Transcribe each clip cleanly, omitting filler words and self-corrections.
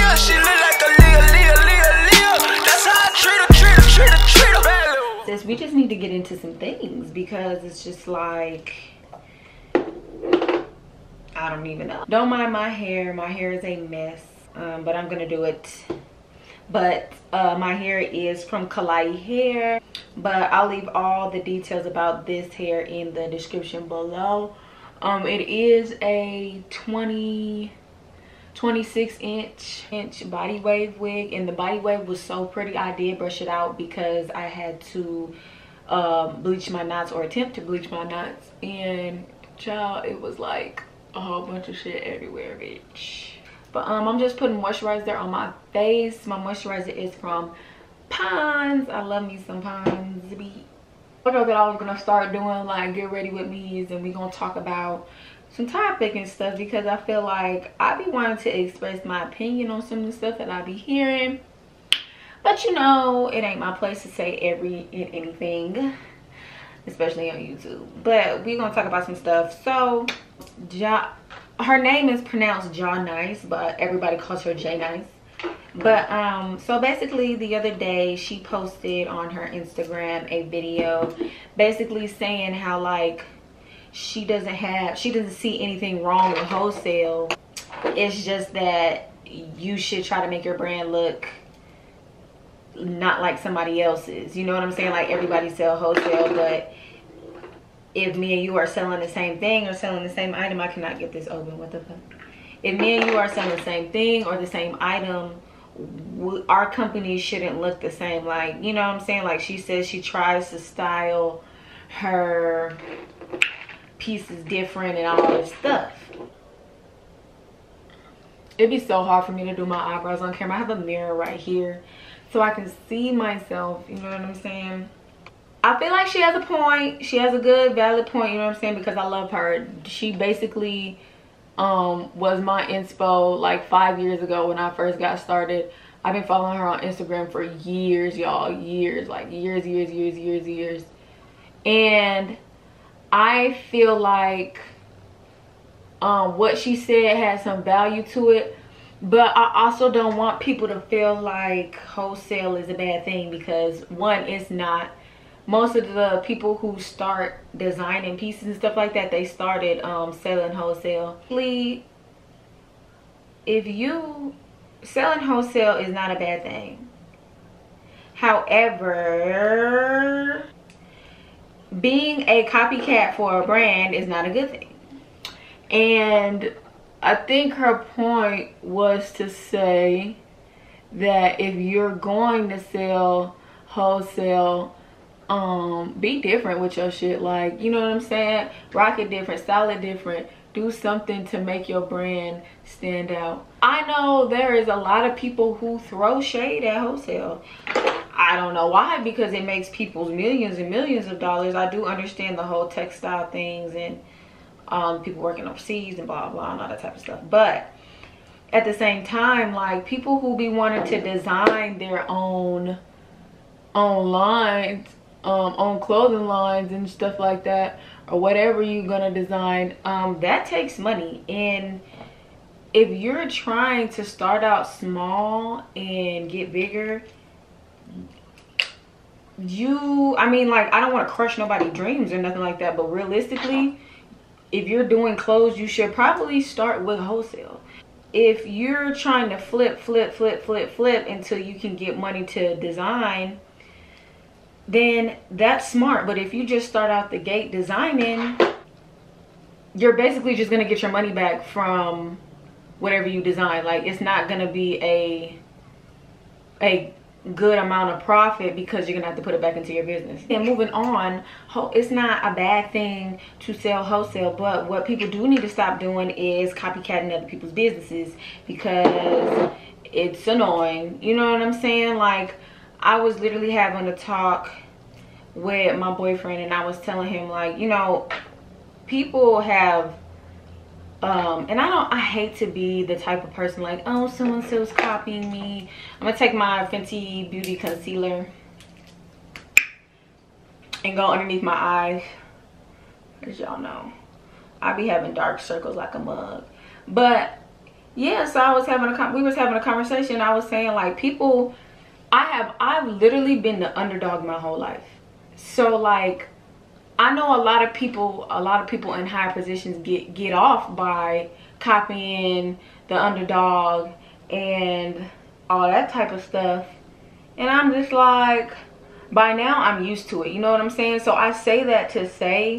Leah. She look like a Leah. That's how I treat her. Sis, we just need to get into some things because it's just like, I don't even know. Don't mind my hair. My hair is a mess, but I'm gonna do it. But my hair is from Klaiyi hair, but I'll leave all the details about this hair in the description below. It is a 26 inch body wave wig, and the body wave was so pretty. I did brush it out because I had to bleach my knots, or attempt to bleach my knots, and child, it was like a whole bunch of shit everywhere, bitch. But I'm just putting moisturizer on my face. My moisturizer is from Pond's. I love me some Pond's. I know that I was gonna start doing like get ready with me's, and we're gonna talk about some topic and stuff, because I feel like I be wanting to express my opinion on some of the stuff that I be hearing. But you know, it ain't my place to say anything, especially on YouTube. But we're gonna talk about some stuff. So her name is pronounced Ja Nice, but everybody calls her J Nice. But so basically the other day she posted on her Instagram a video basically saying how like she doesn't see anything wrong with wholesale. It's just that you should try to make your brand look not like somebody else's. You know what I'm saying? Like everybody sell wholesale, but if me and you are selling the same thing or selling the same item, I cannot get this open. What the fuck? If me and you are selling the same thing or the same item, our company shouldn't look the same. Like, you know what I'm saying? Like she says she tries to style her pieces different and all this stuff. It'd be so hard for me to do my eyebrows on camera. I have a mirror right here so I can see myself, you know what I'm saying? I feel like she has a point. She has a good, valid point, you know what I'm saying? Because I love her. She basically was my inspo like 5 years ago when I first got started. I've been following her on Instagram for years, y'all. Years. Like years. And I feel like what she said had some value to it. But I also don't want people to feel like wholesale is a bad thing, because one, it's not. Most of the people who start designing pieces and stuff like that, they started selling wholesale. If you selling wholesale is not a bad thing. However, being a copycat for a brand is not a good thing. And I think her point was to say that if you're going to sell wholesale, be different with your shit. Like, you know what I'm saying? Rock it different, style it different, do something to make your brand stand out. I know there is a lot of people who throw shade at wholesale. I don't know why, because it makes people's millions and millions of dollars. I do understand the whole textile things and people working overseas and blah blah and all that type of stuff, but at the same time, like, people who be wanting to design their own lines, own clothing lines and stuff like that, or whatever you're gonna design, that takes money. And if you're trying to start out small and get bigger, I mean, like, I don't want to crush nobody's dreams or nothing like that, but realistically, if you're doing clothes, you should probably start with wholesale. If you're trying to flip until you can get money to design, then that's smart. But if you just start out the gate designing, you're basically just gonna get your money back from whatever you design. Like, it's not gonna be a good amount of profit, because you're gonna have to put it back into your business. And moving on, it's not a bad thing to sell wholesale, but what people do need to stop doing is copycatting other people's businesses, because it's annoying. You know what I'm saying? Like, I was literally having a talk with my boyfriend, and I was telling him, like, you know, people have and I hate to be the type of person like, oh, so-and-so's copying me. I'm gonna take my Fenty Beauty concealer and go underneath my eyes. As y'all know, I be having dark circles like a mug. But yeah, so we was having a conversation. I was saying like people, I've literally been the underdog my whole life. So like I know a lot of people in higher positions get off by copying the underdog and all that type of stuff. And I'm just like, by now I'm used to it. You know what I'm saying? So I say that to say,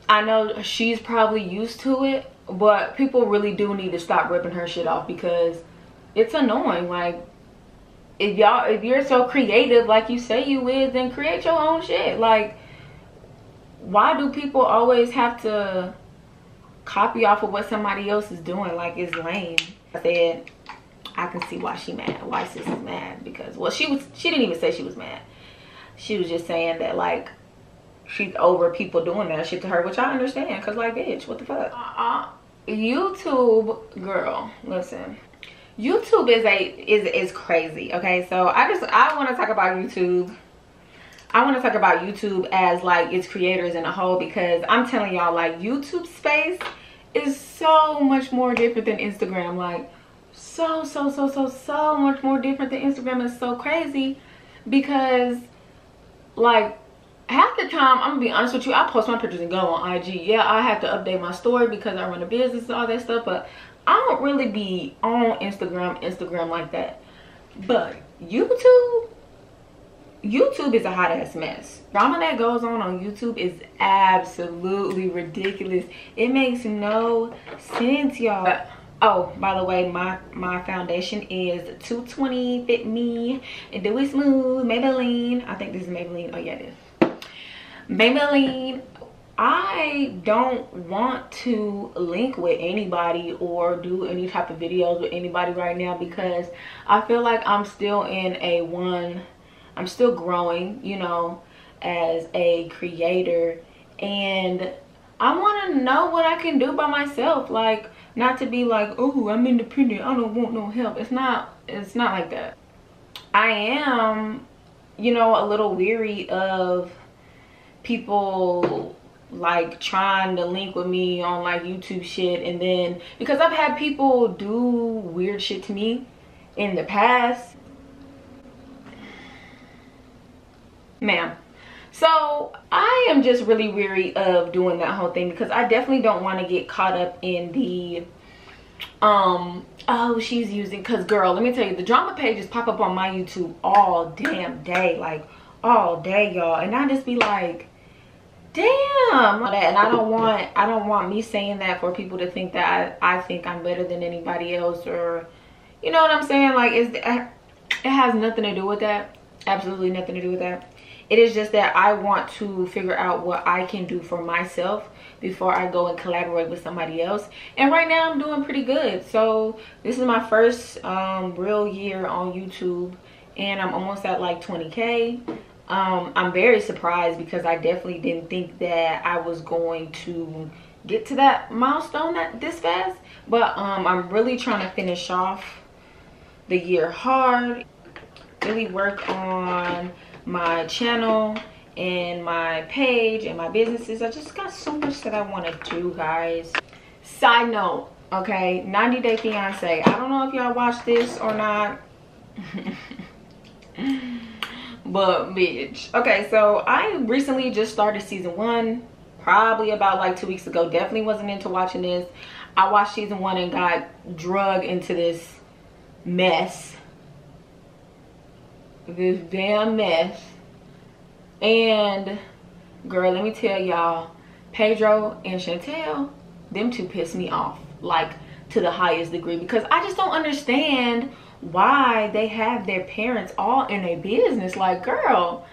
I know she's probably used to it, but people really do need to stop ripping her shit off because it's annoying. Like, if you're so creative like you say you is, then create your own shit. Like, why do people always have to copy off of what somebody else is doing? Like, it's lame. I said, I can see why she mad, why sis is mad, because, well, she didn't even say she was mad. She was just saying that, like, she's over people doing that shit to her, which I understand, because, like, bitch, what the fuck? YouTube, girl, listen. YouTube is crazy, okay? So I want to talk about YouTube. I want to talk about YouTube as like its creators in a whole, because I'm telling y'all, like, YouTube space is so much more different than Instagram. Like, so much more different than Instagram. Is so crazy because, like, half the time, I'm gonna be honest with you, I post my pictures and go on IG. Yeah, I have to update my story because I run a business and all that stuff, but I don't really be on Instagram like that. But YouTube is a hot ass mess. Drama that goes on YouTube is absolutely ridiculous. It makes no sense, y'all. Oh, by the way, my foundation is 220 Fit Me and Dewy Smooth Maybelline. I think this is Maybelline. Oh yeah, it is Maybelline. I don't want to link with anybody or do any type of videos with anybody right now because I feel like I'm still I'm still growing, you know, as a creator, and I want to know what I can do by myself. Like, not to be like, oh, I'm independent, I don't want no help. It's not like that. I am, you know, a little weary of people like trying to link with me on like YouTube shit, and then because I've had people do weird shit to me in the past, ma'am. So I am just really weary of doing that whole thing because I definitely don't want to get caught up in the oh, she's using, because girl, let me tell you, the drama pages pop up on my YouTube all damn day, like all day, y'all, and I just be like, damn. And I don't want me saying that for people to think that I think I'm better than anybody else, or, you know what I'm saying? Like, it has nothing to do with that. Absolutely nothing to do with that. It is just that I want to figure out what I can do for myself before I go and collaborate with somebody else. And right now I'm doing pretty good. So this is my first real year on YouTube, and I'm almost at like 20K. I'm very surprised because I definitely didn't think that I was going to get to that milestone this fast. But I'm really trying to finish off the year hard, really work on my channel and my page and my businesses. I just got so much that I want to do, guys. Side note, okay, 90 Day Fiance. I don't know if y'all watched this or not. But bitch, okay, so I recently just started season 1, probably about like 2 weeks ago. Definitely wasn't into watching this. I watched season 1 and got drugged into this mess, this damn mess. And girl, let me tell y'all, Pedro and Chantel, them two pissed me off like to the highest degree, because I just don't understand why they have their parents all in a business. Like, girl,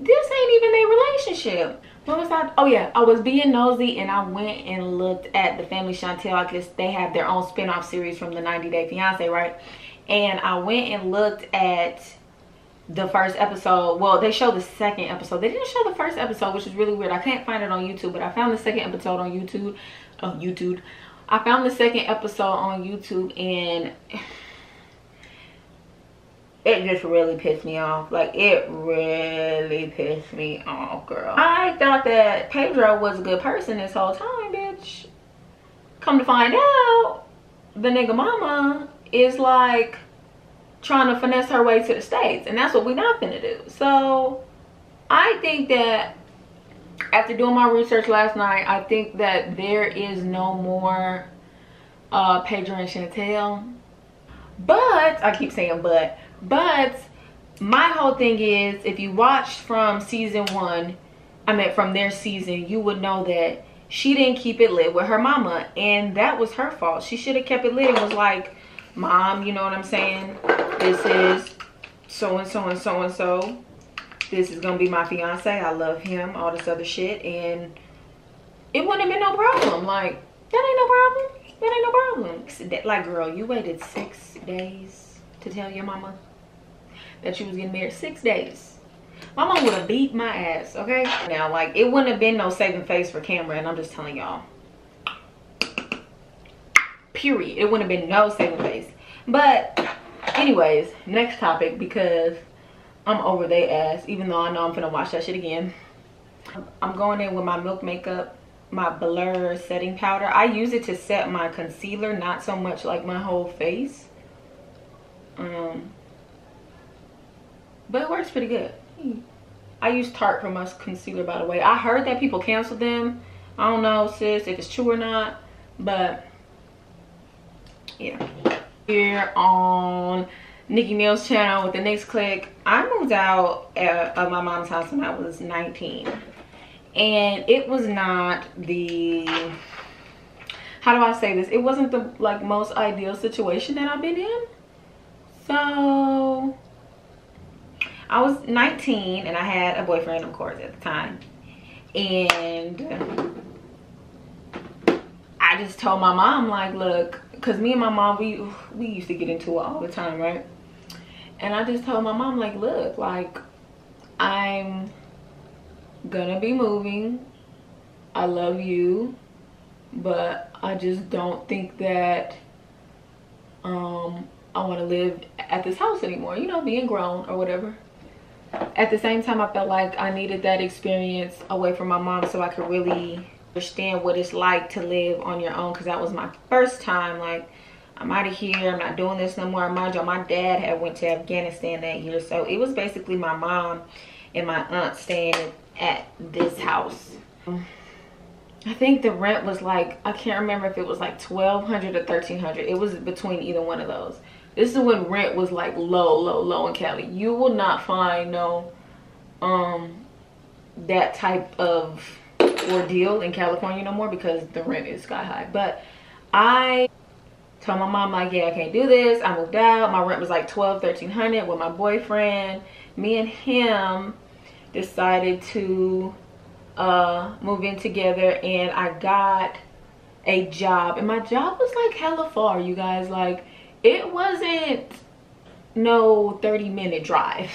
this ain't even their relationship. What was that? Oh yeah, I was being nosy and I went and looked at the Family Chantel. I guess they have their own spin-off series from the 90 Day Fiance, right? And I went and looked at the first episode. Well, they showed the second episode. They didn't show the first episode, which is really weird. I can't find it on YouTube, but I found the second episode on YouTube. I found the second episode on YouTube, and it just really pissed me off. Like, it really pissed me off, girl. I thought that Pedro was a good person this whole time, bitch. Come to find out, the nigga mama is like trying to finesse her way to the States, and that's what we not finna do. So I think that after doing my research last night, I think that there is no more Pedro and Chantel. But I keep saying but my whole thing is, if you watched from season 1, I mean from their season, you would know that she didn't keep it lit with her mama, and that was her fault. She should have kept it lit and was like, Mom, you know what I'm saying, this is so and so and so and so, this is gonna be my fiance, I love him, all this other shit, and it wouldn't have been no problem. Like, that ain't no problem. That ain't no problem. Like, girl, you waited 6 days to tell your mama that you was getting married. 6 days. My mom would have beat my ass, okay? Now, like, it wouldn't have been no saving face for camera, and I'm just telling y'all. Period. It wouldn't have been no saving face. But anyways, next topic, because I'm over their ass, even though I know I'm finna watch that shit again. I'm going in with my Milk Makeup, my Blur setting powder. I use it to set my concealer, not so much like my whole face. But it works pretty good. I use Tarte for my concealer, by the way. I heard that people cancel them. I don't know, sis, if it's true or not, but yeah. Here on Nikkinealbiz channel with the next click, I moved out of my mom's house when I was 19, and it was not the, how do I say this, it wasn't the like most ideal situation that I've been in. So I was 19 and I had a boyfriend, of course, at the time, and I just told my mom, like, look, because me and my mom, we used to get into it all the time, right? And I just told my mom, like, look, like, I'm gonna be moving. I love you, but I just don't think that I want to live at this house anymore, you know, being grown or whatever. At the same time, I felt like I needed that experience away from my mom so I could really understand what it's like to live on your own, because that was my first time. Like, I'm out of here, I'm not doing this no more. Mind you, my dad had went to Afghanistan that year, so it was basically my mom and my aunt staying at this house. I think the rent was like, I can't remember if it was like $1,200 or $1,300. It was between either one of those. This is when rent was like low in Cali. You will not find no that type of ordeal in California no more, because the rent is sky high. But I told my mom, like, yeah, I can't do this. I moved out. My rent was like $1,200, $1,300 with my boyfriend. Me and him decided to move in together, and I got a job, and my job was like hella far, you guys. Like, it wasn't no 30-minute drive.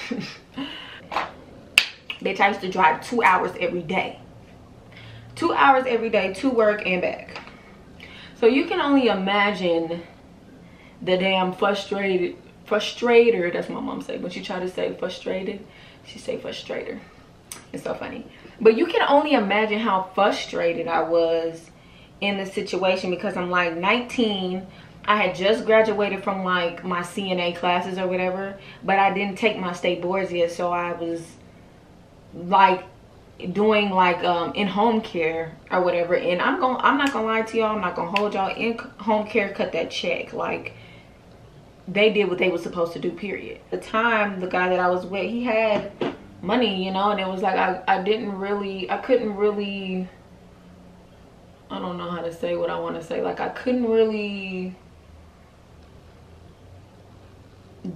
Bitch, I used to drive 2 hours every day. 2 hours every day to work and back. So you can only imagine the damn frustrator, that's what my mom said. When she tried to say frustrated, she say frustrator. It's so funny. But you can only imagine how frustrated I was in the situation, because I'm like 19. I had just graduated from like my CNA classes or whatever, but I didn't take my state boards yet. So I was like doing like in home care or whatever, and I'm not gonna lie to y'all, I'm not gonna hold y'all, in home care cut that check. Like, they did what they were supposed to do, period. At the time, the guy that I was with, he had money, you know, and it was like I couldn't really, I don't know how to say what I want to say, like, I couldn't really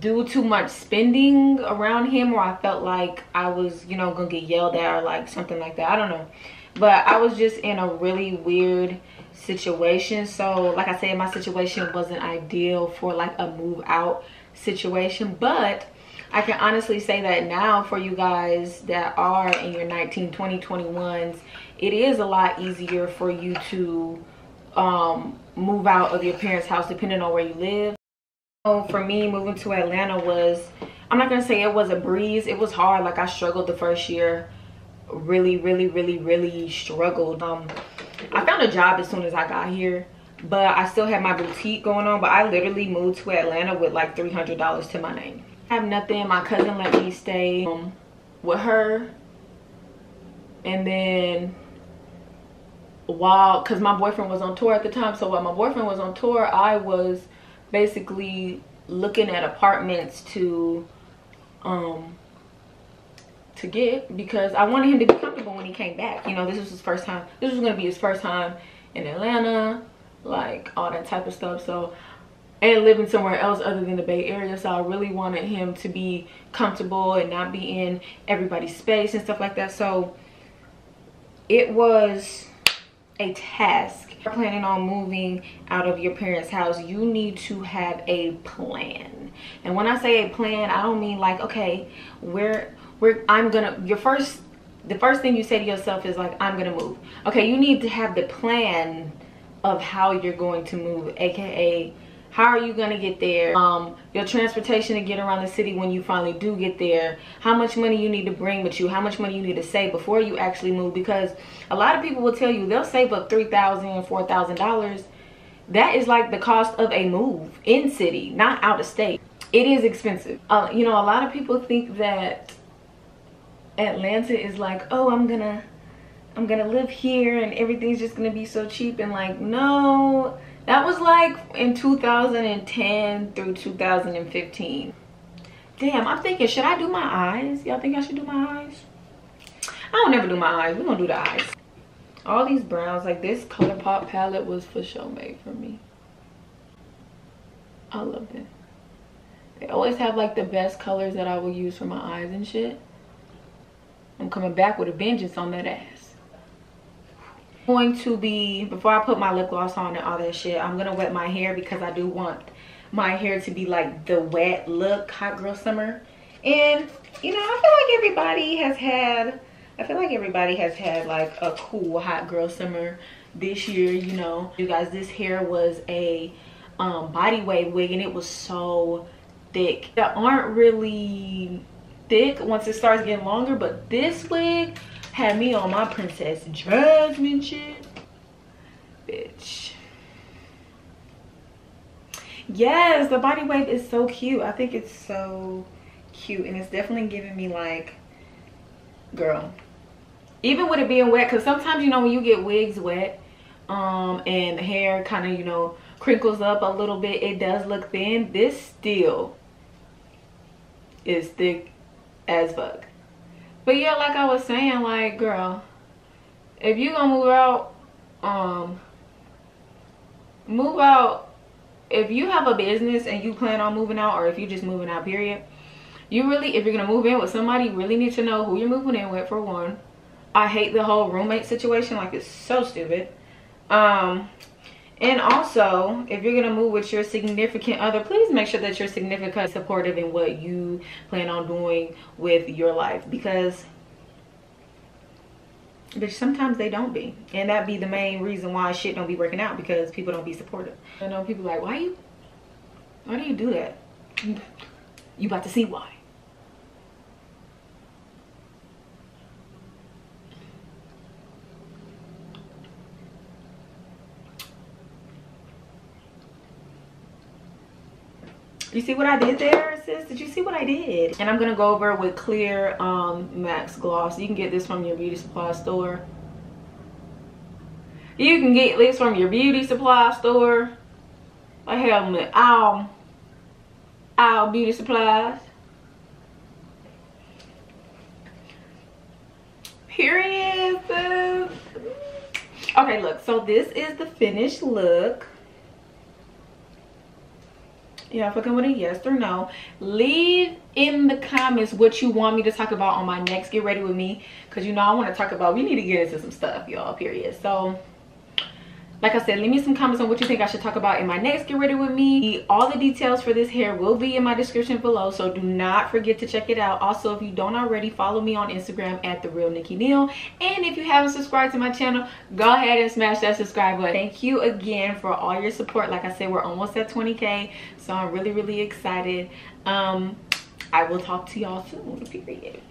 do too much spending around him, or I felt like I was, you know, gonna get yelled at or like something like that. I don't know, but I was just in a really weird situation. So like I said, my situation wasn't ideal for like a move out situation, but I can honestly say that now, for you guys that are in your 19, 20, 21s, it is a lot easier for you to move out of your parents' house depending on where you live. For me, moving to Atlanta was, I'm not gonna say it was a breeze. It was hard. Like, I struggled the first year. Really struggled. I found a job as soon as I got here, but I still have my boutique going on. But I literally moved to Atlanta with like $300 to my name. I have nothing. My cousin let me stay with her, and then because my boyfriend was on tour at the time, so while my boyfriend was on tour, I was basically looking at apartments to get, because I wanted him to be comfortable when he came back. You know, this was his first time. This was gonna be his first time in Atlanta, like all that type of stuff. So, and living somewhere else other than the Bay Area. So I really wanted him to be comfortable and not be in everybody's space and stuff like that. So it was a task. If you're planning on moving out of your parents' house, you need to have a plan. And when I say a plan, I don't mean like, okay, the first thing you say to yourself is like, I'm gonna move. Okay, you need to have the plan of how you're going to move, aka how are you gonna get there, your transportation to get around the city when you finally do get there, how much money you need to bring with you, how much money you need to save before you actually move. Because a lot of people will tell you they'll save up $3,000, $4,000. That is like the cost of a move in city, not out of state. It is expensive. You know, a lot of people think that Atlanta is like, oh, I'm gonna live here and everything's just gonna be so cheap. And like, no, that was like in 2010 through 2015. Damn, I'm thinking, should I do my eyes? Y'all think I should do my eyes? I don't never do my eyes. We're gonna do the eyes. All these browns, like this ColourPop palette was for sure made for me. I love it. They always have like the best colors that I will use for my eyes and shit. I'm coming back with a vengeance on that ass. Going to be, before I put my lip gloss on and all that shit, I'm gonna wet my hair because I do want my hair to be like the wet look, hot girl summer. And you know, I feel like everybody has had like a cool hot girl summer this year. You know, you guys, this hair was a body wave wig, and it was so thick. They aren't really thick once it starts getting longer, but this wig had me on my Princess Jasmine shit, bitch. Yes, the body wave is so cute. I think it's so cute, and it's definitely giving me like, girl, even with it being wet, because sometimes, you know, when you get wigs wet and the hair kind of, you know, crinkles up a little bit, it does look thin. This still is thick as fuck. But yeah, like I was saying, like, girl, if you gonna move out, if you have a business and you plan on moving out, or if you're just moving out, period, you really, if you're gonna move in with somebody, you really need to know who you're moving in with, for one. I hate the whole roommate situation. Like, it's so stupid. And also, if you're gonna move with your significant other, please make sure that your significant is supportive in what you plan on doing with your life, because bitch, sometimes they don't be, and that be the main reason why shit don't be working out, because people don't be supportive. I know people like, why do you do that? You about to see why. You see what I did there, sis? Did you see what I did? And I'm gonna go over with clear Max Gloss. You can get this from your beauty supply store. You can get this from your beauty supply store. I have them at all beauty supplies. Period, sis. Okay, look, so this is the finished look. Yeah, fucking with a yes or no. Leave in the comments what you want me to talk about on my next Get Ready With Me, because you know I want to talk about, we need to get into some stuff, y'all, period. So like I said, leave me some comments on what you think I should talk about in my next Get Ready With Me. All the details for this hair will be in my description below, so do not forget to check it out. Also, if you don't already, follow me on Instagram at @TheRealNikkiNeal. And if you haven't subscribed to my channel, go ahead and smash that subscribe button. Thank you again for all your support. Like I said, we're almost at 20K, so I'm really, really excited. I will talk to y'all soon, period.